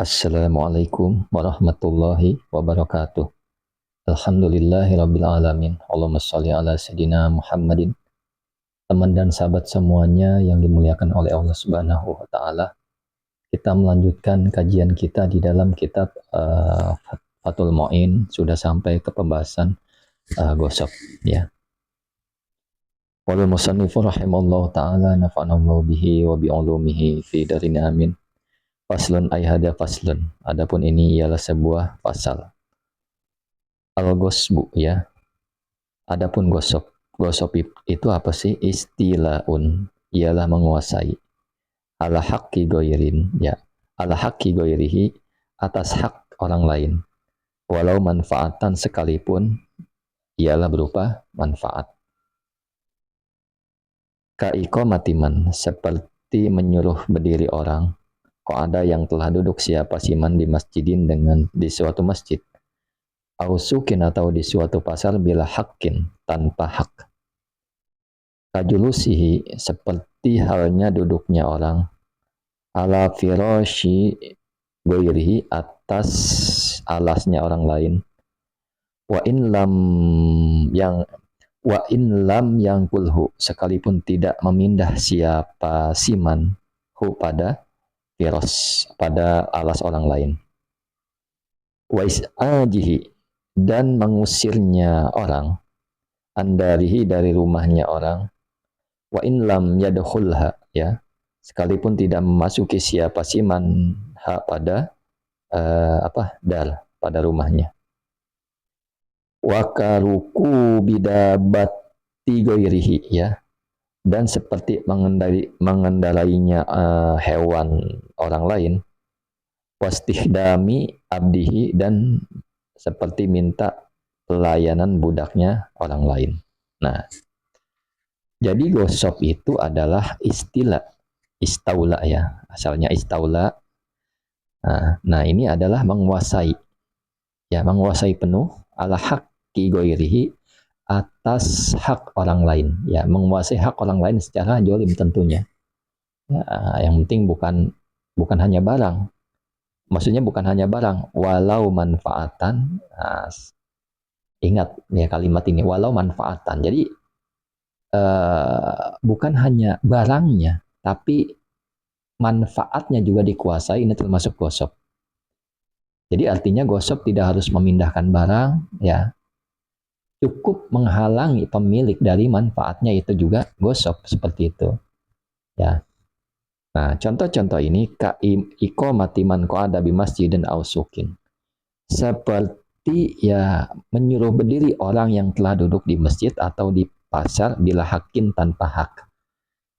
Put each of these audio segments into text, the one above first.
Assalamualaikum warahmatullahi wabarakatuh. Alhamdulillahirabbil alamin. Allahumma shalli ala sayidina Muhammadin. Teman dan sahabat semuanya yang dimuliakan oleh Allah Subhanahu wa taala. Kita melanjutkan kajian kita di dalam kitab Fathul Mu'in, sudah sampai ke pembahasan gosok ya. Qala musannifu rahimallahu taala nafa'anallahu bihi wa bi ulumihi fi darin amin. Faslun ay hada faslun. Adapun ini ialah sebuah pasal. Al-gosbu ya. Adapun gosok. Gosok itu apa sih? Istilaun. Ialah menguasai. Ala haqqi goirin ya. Ala haqqi goirihi, atas hak orang lain. Walau manfaatan sekalipun ialah berupa manfaat. Kaiko matiman, seperti menyuruh berdiri orang. Kok ada yang telah duduk siapa siman di masjidin di suatu masjid. Ausukin atau di suatu pasar bila hakin tanpa hak. Kajulusihi, seperti halnya duduknya orang. Ala firoshi goirihi, atas alasnya orang lain. Wa in lam yang kulhu, sekalipun tidak memindah siapa siman hu pada firos, pada alas orang lain. Wa is'ajihi, dan mengusirnya orang, andarihi, dari rumahnya orang. Wa in lam yadkhulha ya, sekalipun tidak memasuki siapa siman ha pada pada rumahnya. Wa karuku bidabati goirihi ya, dan seperti mengendalainya hewan orang lain. Wastihdami abdihi, dan seperti minta pelayanan budaknya orang lain. Nah, jadi gosok itu adalah istilah istaula ya, asalnya istaula. Nah, ini adalah menguasai ya, menguasai penuh ala haqqi goirihi, atas hak orang lain ya, menguasai hak orang lain secara jolim tentunya ya, yang penting bukan hanya barang, maksudnya bukan hanya barang, walau manfaatan. Ingat ya kalimat ini, walau manfaatan. Jadi bukan hanya barangnya, tapi manfaatnya juga dikuasai. Ini termasuk gosok. Jadi artinya gosok tidak harus memindahkan barang ya, cukup menghalangi pemilik dari manfaatnya, itu juga gosok, seperti itu ya. Nah, contoh-contoh ini iko matiman ko ada bi masjidin ausukin, seperti ya menyuruh berdiri orang yang telah duduk di masjid atau di pasar bila hakin tanpa hak.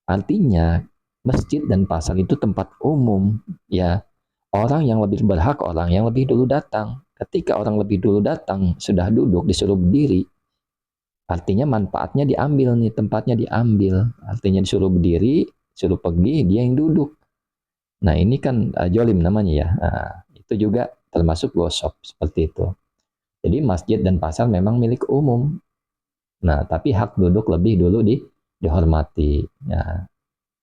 Artinya masjid dan pasar itu tempat umum ya. Orang yang lebih berhak, orang yang lebih dulu datang. Ketika orang lebih dulu datang sudah duduk disuruh berdiri, artinya manfaatnya diambil nih, tempatnya diambil. Artinya disuruh berdiri, suruh pergi, dia yang duduk. Nah, ini kan jolim namanya ya. Nah, itu juga termasuk gosok, seperti itu. Jadi masjid dan pasar memang milik umum. Nah, tapi hak duduk lebih dulu dihormati. Ya.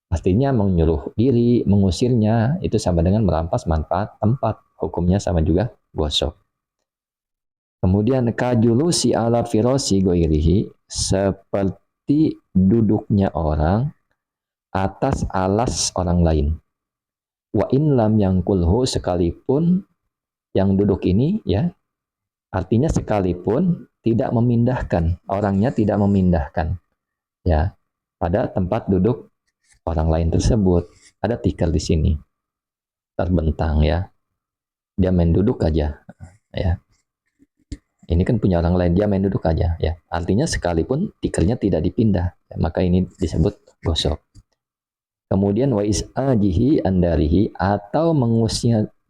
Pastinya menyuruh diri, mengusirnya, itu sama dengan merampas manfaat tempat. Hukumnya sama juga gosok. Kemudian kajulusi ala firosi goirihi, seperti duduknya orang atas alas orang lain. Wa in lam yang kulhu, sekalipun yang duduk ini ya, artinya sekalipun tidak memindahkan, orangnya tidak memindahkan ya pada tempat duduk orang lain tersebut. Ada tikar di sini terbentang ya, dia main duduk aja ya, ini kan punya orang lain, dia main duduk aja ya, artinya sekalipun tikernya tidak dipindah ya, maka ini disebut gosok. Kemudian wa is'ajihi andarihi, atau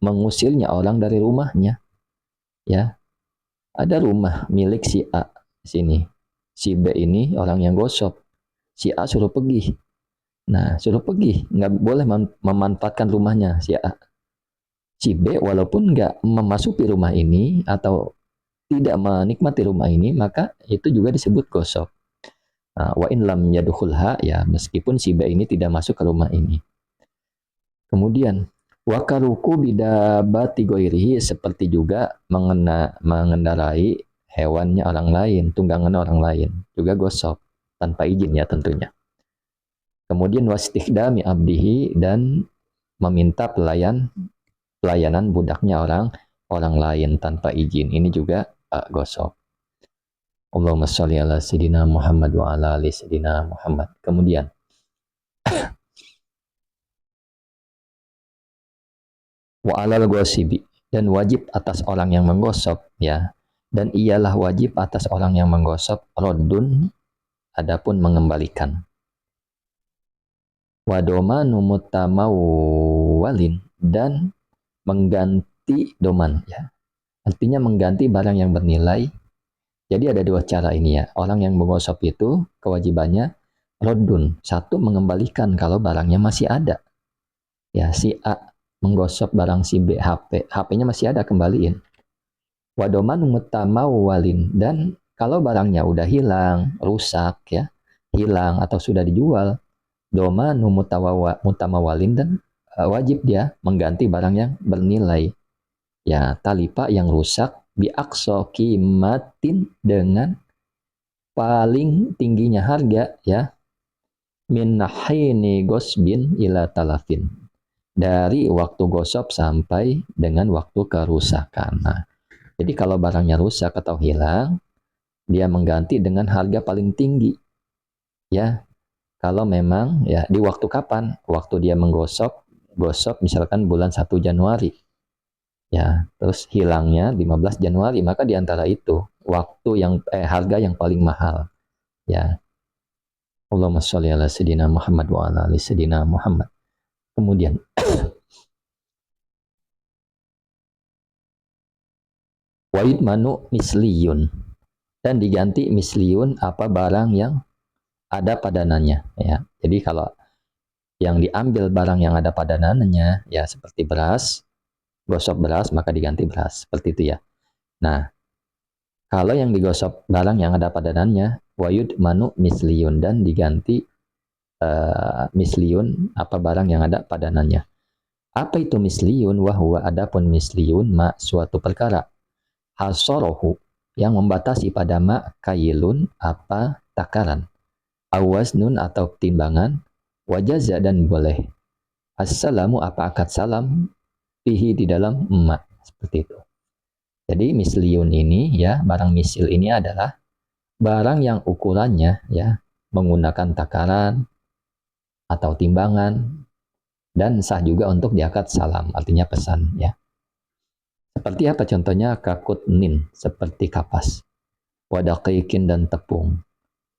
mengusirnya orang dari rumahnya ya. Ada rumah milik si A sini, si B ini orang yang gosok, si A suruh pergi. Nah, suruh pergi, nggak boleh memanfaatkan rumahnya si A. Si B walaupun nggak memasuki rumah ini atau tidak menikmati rumah ini, maka itu juga disebut gosok. Nah, wa in lam yadkhulha ya, meskipun si B ini tidak masuk ke rumah ini. Kemudian Wakaruku bidabati goirihi, seperti juga mengendarai hewannya orang lain, tunggangan orang lain, juga gosok tanpa izin ya tentunya. Kemudian wastikdami abdihi, dan meminta pelayanan budaknya orang lain tanpa izin. Ini juga gosok. Allahumma sholli ala sayyidina Muhammad wa ala ali sayyidina Muhammad. Kemudian wa alal ghasibi, dan wajib atas orang yang menggosok ya. Dan ialah wajib atas orang yang menggosok raddun, adapun mengembalikan. Wa domanu mutamawwalin, dan mengganti doman ya. Artinya mengganti barang yang bernilai. Jadi ada dua cara ini ya. Orang yang menggosok itu kewajibannya raddun. Satu, mengembalikan kalau barangnya masih ada. Ya, si A menggosok barang si B, HP-nya masih ada, kembaliin. Wadoman mutamawwalin, dan kalau barangnya udah hilang, rusak ya, hilang atau sudah dijual, doman mutamawwalin, dan wajib dia mengganti barang yang bernilai. Ya, talipa yang rusak biaqsa qimatin, dengan paling tingginya harga ya, min nahini gosbin ila talafin, dari waktu gosok sampai dengan waktu kerusakan. Nah, jadi kalau barangnya rusak atau hilang, dia mengganti dengan harga paling tinggi. Ya, kalau memang ya di waktu kapan? Waktu dia gosok misalkan bulan 1 Januari. Ya, terus hilangnya 15 Januari, maka di antara itu waktu yang harga yang paling mahal. Ya. Allahumma sholli ala sayyidina Muhammad wa ala ali sayyidina Muhammad. Kemudian wa'id manu misliyun, dan diganti misliyun apa barang yang ada padanannya ya. Jadi kalau yang diambil barang yang ada padanannya ya, seperti beras, gosok beras maka diganti beras, seperti itu ya. Nah, kalau yang digosok barang yang ada padanannya, wa'id manu misliyun, dan diganti misliyun apa barang yang ada padanannya. Apa itu misliyun? Wahwa, adapun misliyun ma suatu perkara, hasorohu yang membatasi pada ma kailun apa takaran, awaznun atau timbangan, wajaza dan boleh, assalamu apa akad salam, fihi di dalam emak, seperti itu. Jadi misliyun ini ya, barang misil ini adalah barang yang ukurannya ya menggunakan takaran atau timbangan, dan sah juga untuk diakad salam, artinya pesan ya. Seperti apa contohnya? Kakutnin, seperti kapas, wadaqiqin dan tepung,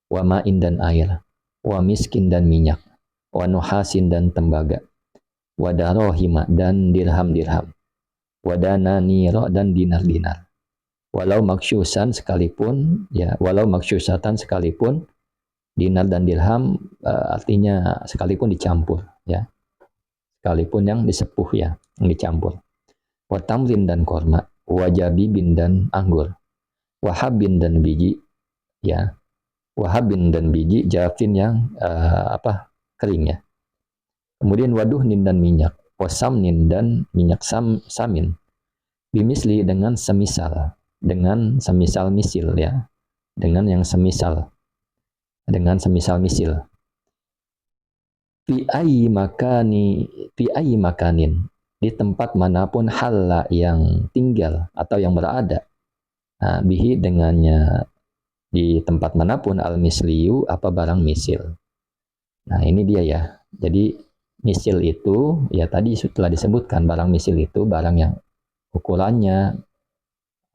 wamain dan air, wamiskin dan minyak, wanuhasin dan tembaga, wadarohima dan dirham-dirham, wadananiro dan dinar-dinar, walau maksyusan sekalipun ya, walau maksyusatan sekalipun, dinar dan dirham artinya sekalipun dicampur ya, sekalipun yang disepuh ya, yang dicampur, watamrin dan korma, wajabibin dan anggur, wahabin dan biji ya, wahabin dan biji, jafin yang kering ya. Kemudian waduhnin dan minyak, wasamnin dan minyak samin, bimisli dengan semisal misil ya, dengan yang semisal misil. Fi ayyi makanin, di tempat manapun, halla yang tinggal atau yang berada, nah, bihi dengannya, di tempat manapun, al misliyu apa barang misil. Nah, ini dia ya. Jadi misil itu ya tadi setelah disebutkan, barang misil itu barang yang ukurannya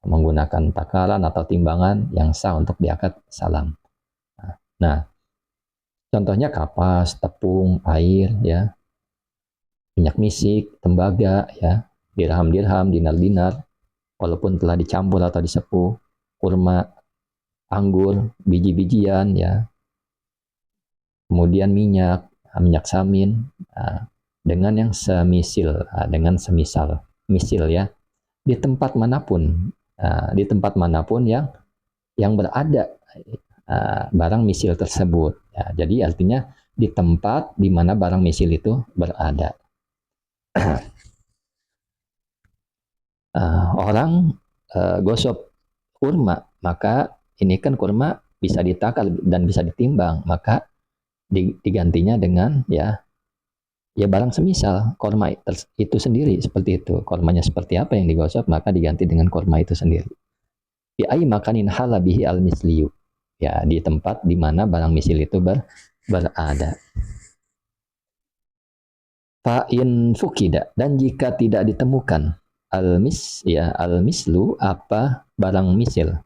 menggunakan takaran atau timbangan yang sah untuk diakad salam. Nah, contohnya kapas, tepung, air ya, minyak misik, tembaga ya, dirham-dirham, dinar-dinar, walaupun telah dicampur atau disepuh, kurma, anggur, biji-bijian ya, kemudian minyak samin, dengan yang semisil, dengan semisal misil ya, di tempat manapun, yang berada barang misil tersebut ya. Jadi artinya di tempat di mana barang misil itu berada. Orang gosok kurma, maka ini kan kurma bisa ditakar dan bisa ditimbang, maka digantinya dengan ya barang semisal korma itu sendiri seperti itu. Kormanya seperti apa yang digosok, maka diganti dengan korma itu sendiri. Bi ai makanin halabihi al misliyu. Ya, di tempat di mana barang misil itu berada. Fa in fukida, dan jika tidak ditemukan al mislu apa barang misil.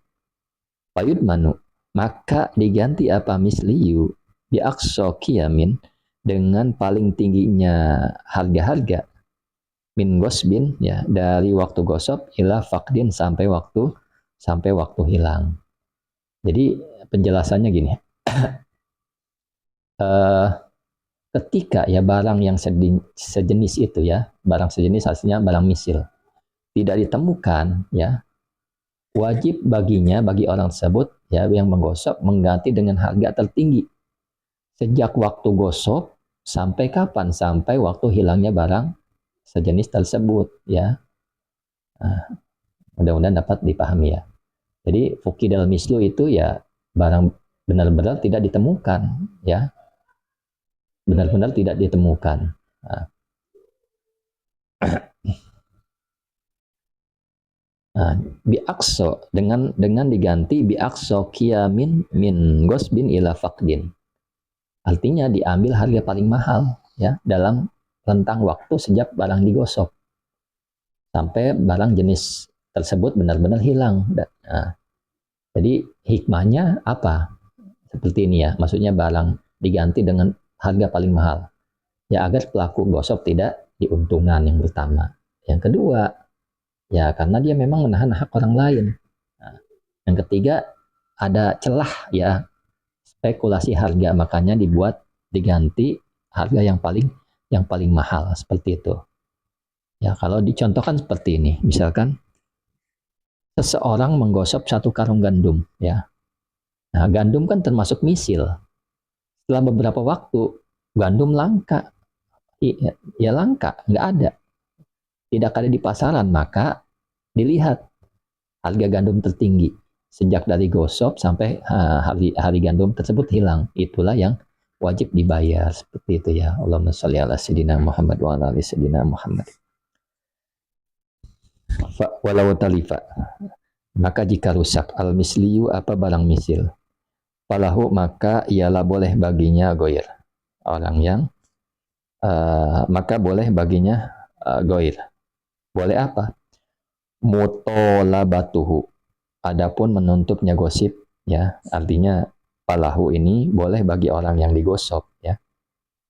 Fayud manu, maka diganti apa misliyu bi aqsa qiyamin dengan paling tingginya harga-harga min gosbin ya dari waktu gosok ila fakdin sampai waktu hilang. Jadi penjelasannya gini, eh, ketika ya barang yang sejenis itu ya, barang sejenis hasilnya barang misil tidak ditemukan ya, wajib baginya bagi orang tersebut ya yang menggosok mengganti dengan harga tertinggi sejak waktu gosok sampai kapan? Sampai waktu hilangnya barang sejenis tersebut ya. Nah, mudah-mudahan dapat dipahami ya. Jadi fukidal mislu itu ya barang benar-benar tidak ditemukan ya, benar-benar tidak ditemukan. Nah, nah, biakso dengan diganti biakso kiamin min gosbin ila fakdin. Artinya diambil harga paling mahal ya dalam rentang waktu sejak barang digosok sampai barang jenis tersebut benar-benar hilang. Nah, jadi hikmahnya apa? Seperti ini ya, maksudnya barang diganti dengan harga paling mahal. Ya agar pelaku gosok tidak diuntungkan yang pertama. Yang kedua, ya karena dia memang menahan hak orang lain. Nah, yang ketiga, ada celah ya spekulasi harga, makanya diganti harga yang paling mahal seperti itu. Ya kalau dicontohkan seperti ini, misalkan seseorang menggosok satu karung gandum ya. Nah, gandum kan termasuk misil. Setelah beberapa waktu gandum langka. Ya langka, nggak ada. Tidak ada di pasaran, maka dilihat harga gandum tertinggi sejak dari gosok sampai hari gandum tersebut hilang. Itulah yang wajib dibayar seperti itu ya. Allahumma sholli ala sayyidina Muhammad wa ala ali sayyidina Muhammad. Walau talifa, maka jika rusak al misliyu apa barang misil, falahu maka ialah boleh baginya goir, orang yang maka boleh baginya goir. Boleh apa? Mutolabatuhu. Adapun menuntutnya gosip ya, artinya falahu ini boleh bagi orang yang digosok ya.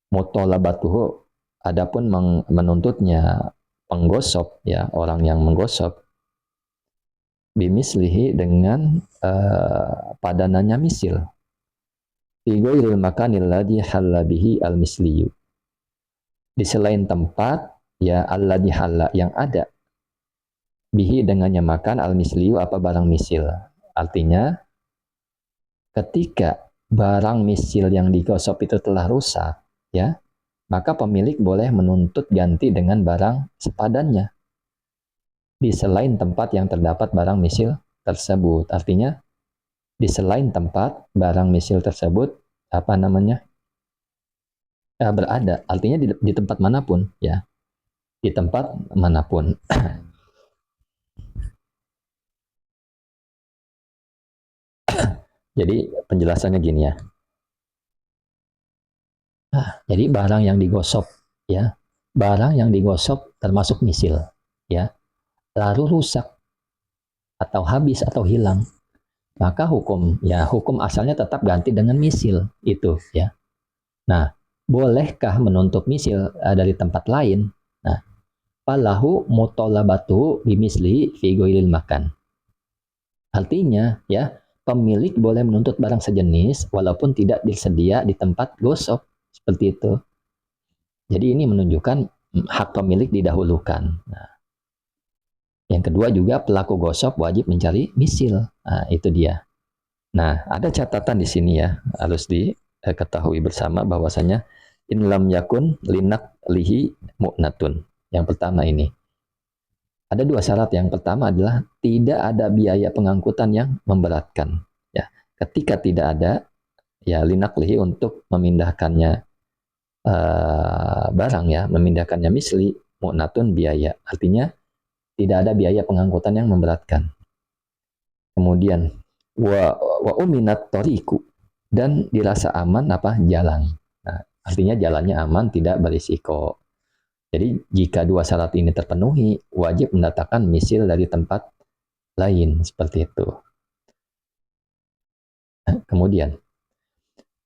Mutolabatuhu. Adapun menuntutnya penggosok ya, orang yang menggosok bimislihi dengan padanannya misil. Fi ghairil makanil ladzi halla bihi al misliyu. Di selain tempat ya alladzi halla yang ada bihi dengannya makan al misliyu apa barang misil. Artinya ketika barang misil yang digosok itu telah rusak ya, maka pemilik boleh menuntut ganti dengan barang sepadannya di selain tempat yang terdapat barang misil tersebut. Artinya di selain tempat barang misil tersebut apa namanya berada, artinya di tempat manapun ya, di tempat manapun. Jadi penjelasannya gini ya. Jadi barang yang digosok ya, barang yang digosok termasuk misil ya, lalu rusak atau habis atau hilang, maka hukum asalnya tetap ganti dengan misil itu ya. Nah, bolehkah menuntut misil dari tempat lain? Nah, falahu mutolabatu bimisli fi ghairil makan. Artinya ya, pemilik boleh menuntut barang sejenis walaupun tidak disedia di tempat gosok seperti itu. Jadi ini menunjukkan hak pemilik didahulukan. Nah, yang kedua juga pelaku gosok wajib mencari misil. Nah, itu dia. Nah, ada catatan di sini ya, harus diketahui bersama bahwasanya in lam yakun linak lihi mu'natun. Yang pertama ini, Ada dua syarat. Yang pertama adalah tidak ada biaya pengangkutan yang memberatkan. Ya, ketika tidak ada, ya linaklihi untuk memindahkannya barang ya, memindahkannya misli mu'natun biaya. Artinya tidak ada biaya pengangkutan yang memberatkan. Kemudian wa uminat toriku, dan dirasa aman apa jalan. Nah, artinya jalannya aman, tidak berisiko. Jadi jika dua syarat ini terpenuhi, wajib mendatangkan misil dari tempat lain seperti itu. Kemudian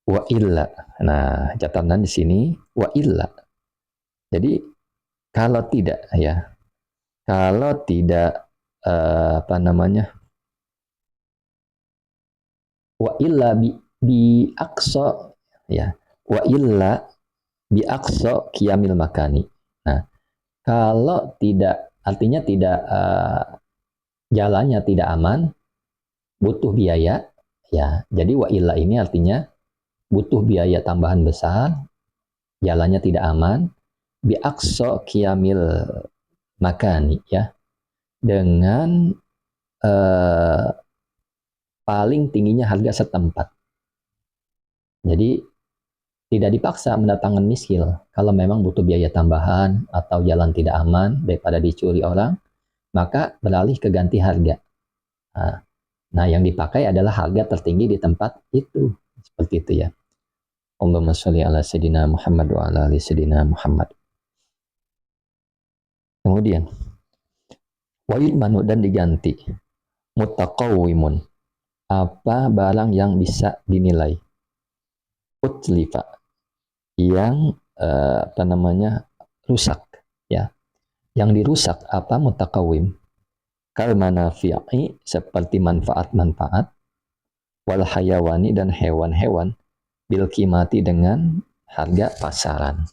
wa illa. Nah, catatan di sini wa illa. Jadi kalau tidak ya, kalau tidak apa namanya? Wa illa bi aqsa ya. Wa illa bi aqsa qiyamil makani. Nah, kalau tidak artinya tidak jalannya tidak aman, butuh biaya ya. Jadi wa illa ini artinya butuh biaya tambahan besar, jalannya tidak aman, bi aqsa qiyamil makani ya. Dengan eh, paling tingginya harga setempat. Jadi tidak dipaksa mendatangkan misil. Kalau memang butuh biaya tambahan atau jalan tidak aman daripada dicuri orang, maka beralih ke ganti harga. Nah, yang dipakai adalah harga tertinggi di tempat itu. Seperti itu ya. Allahumma sholli ala sayyidina Muhammad wa ala ali sayyidina Muhammad. Kemudian wa yudmanu, dan diganti mutaqawwimun, apa barang yang bisa dinilai, utlifa, yang apa namanya rusak ya, yang dirusak apa mutakawim, kal manafi'i, seperti manfaat-manfaat, wal hayawani, dan hewan-hewan, bil kimati, dengan harga pasaran.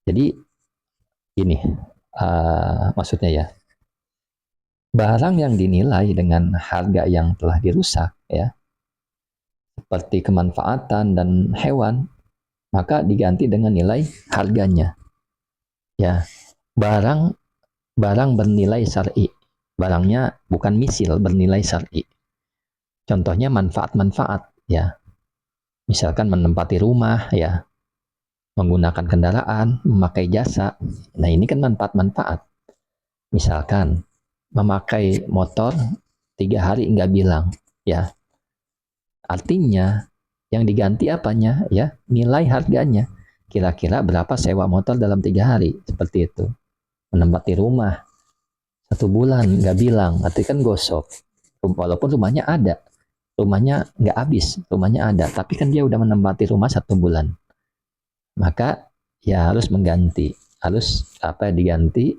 Jadi ini maksudnya ya, barang yang dinilai dengan harga yang telah dirusak ya, seperti kemanfaatan dan hewan, maka diganti dengan nilai harganya ya. Barang bernilai syar'i, barangnya bukan misil, bernilai syar'i. Contohnya manfaat-manfaat ya, misalkan menempati rumah ya, menggunakan kendaraan, memakai jasa. Nah, ini kan manfaat-manfaat. Misalkan memakai motor 3 hari nggak bilang ya, artinya yang diganti apanya ya, nilai harganya. Kira-kira berapa sewa motor dalam 3 hari, seperti itu. Menempati rumah 1 bulan nggak bilang, arti kan gosok. Walaupun rumahnya ada, rumahnya nggak habis, rumahnya ada, tapi kan dia udah menempati rumah 1 bulan, maka ya harus mengganti, harus apa diganti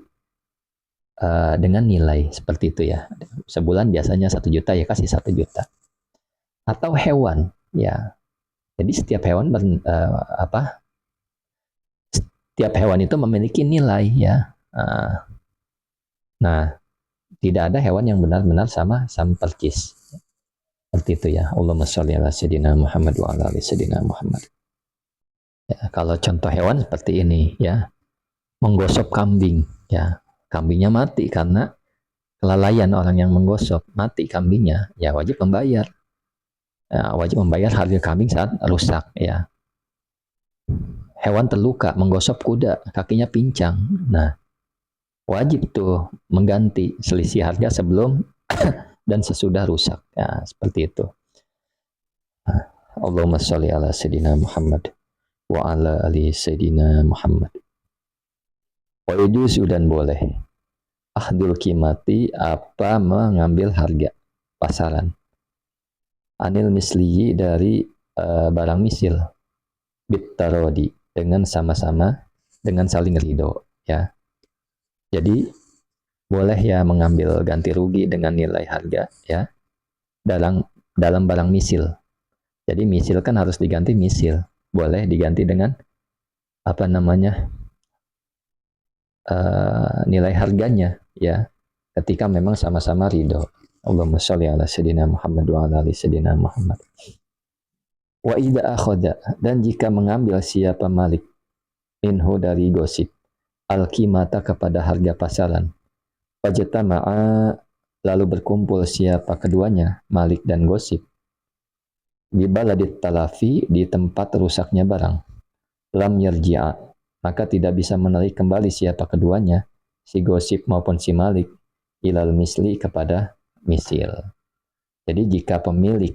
dengan nilai seperti itu ya. Sebulan biasanya 1 juta ya, kasih 1 juta. Atau hewan ya, jadi setiap hewan setiap hewan itu memiliki nilai ya. Nah, tidak ada hewan yang benar-benar sama percis. Seperti itu ya. Allahumma sholli ala sayyidina Muhammad wa ala ali sayyidina Muhammad. Ya, kalau contoh hewan seperti ini ya, menggosok kambing ya, kambingnya mati karena kelalaian orang yang menggosok, mati kambingnya, ya wajib membayar. Ya, wajib membayar harga kambing saat rusak ya. Hewan terluka, menggosok kuda, kakinya pincang. Nah, wajib tuh mengganti selisih harga sebelum dan sesudah rusak. Ya, seperti itu. Allahumma sholli ala sayyidina Muhammad wa ala ali sayyidina Muhammad. Wa yajuzu, dan boleh, ahdul kimati, apa mengambil harga pasaran, anil misliyi, dari barang misil, bitarodi, dengan sama-sama, dengan saling ridho ya. Jadi boleh ya mengambil ganti rugi dengan nilai harga ya, dalam barang misil. Jadi misil kan harus diganti misil, boleh diganti dengan apa namanya nilai harganya ya, ketika memang sama-sama ridho. Allahumma sholli ala sayyidina Muhammad wa ala ali sayyidina Muhammad. Wa idza akhadha, dan jika mengambil siapa malik, minhu, dari gosip, al-qimata, kepada harga pasaran, Fajtama'a, lalu berkumpul siapa keduanya, Malik dan Gosip, di baladit talafi, di tempat rusaknya barang. Lam yarji'a, maka tidak bisa menarik kembali siapa keduanya, si Gosip maupun si Malik, ilal misli, kepada misil. Jadi jika pemilik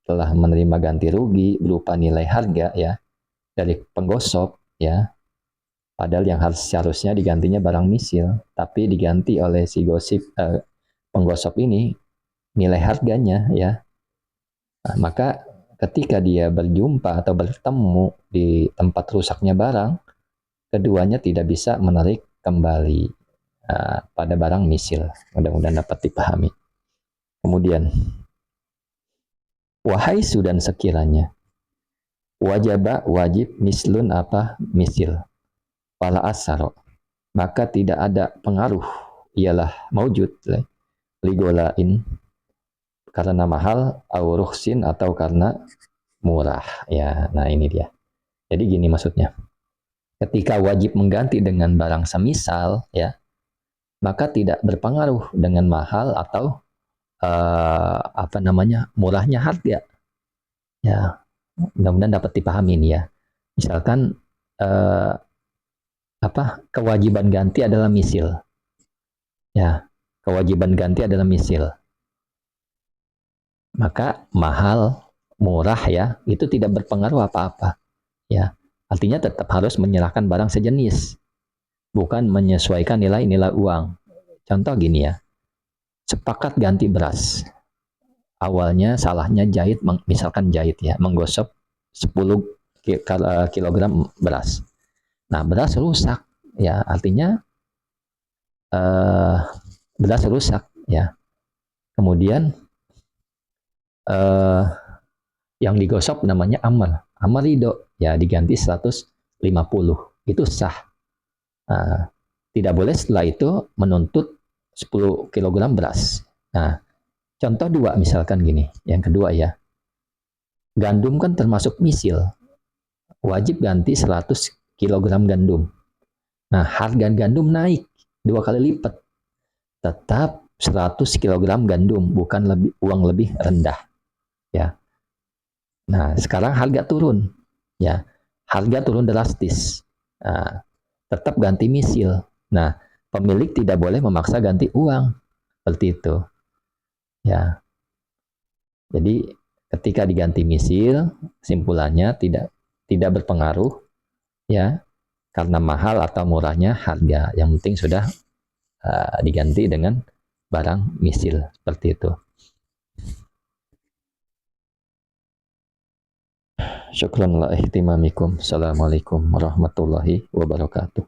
telah menerima ganti rugi berupa nilai harga ya dari penggosok ya, padahal yang seharusnya digantinya barang misil, tapi diganti oleh si penggosok ini nilai harganya ya. Nah, maka ketika dia berjumpa atau bertemu di tempat rusaknya barang, keduanya tidak bisa menarik kembali pada barang misil. Mudah-mudahan dapat dipahami. Kemudian, wahai sudan sekiranya, wajaba wajib mislun apa misil, pala asaro, maka tidak ada pengaruh, ialah maujud, ligolain, karena mahal, auruhsin, atau karena murah. Ya, nah ini dia. Jadi gini maksudnya. Ketika wajib mengganti dengan barang semisal, ya, maka tidak berpengaruh dengan mahal atau apa namanya murahnya harga. Ya, mudah-mudahan dapat dipahami ini ya. Misalkan kewajiban ganti adalah misil. Ya, kewajiban ganti adalah misil. Maka mahal, murah ya, itu tidak berpengaruh apa-apa. Ya, artinya tetap harus menyerahkan barang sejenis, bukan menyesuaikan nilai-nilai uang. Contoh gini ya, sepakat ganti beras. Awalnya salahnya jahit, misalkan jahit ya, menggosok 10 kilogram beras. Nah, beras rusak, ya artinya beras rusak ya. Kemudian yang digosok namanya amar, ridho, ya diganti 150, itu sah. Nah, tidak boleh setelah itu menuntut 10 kilogram beras. Nah, contoh dua misalkan gini, yang kedua ya, gandum kan termasuk misil, wajib ganti 100 kilogram gandum. Nah, harga gandum naik 2 kali lipat, tetap 100 kilogram gandum, bukan uang lebih rendah. Ya. Nah, sekarang harga turun. Ya. Harga turun drastis. Nah, tetap ganti misil. Nah, pemilik tidak boleh memaksa ganti uang. Seperti itu. Ya. Jadi ketika diganti misil, simpulannya tidak berpengaruh ya, karena mahal atau murahnya harga. Yang penting sudah diganti dengan barang misil, seperti itu. Syukran la ihtimamikum. Assalamualaikum warahmatullahi wabarakatuh.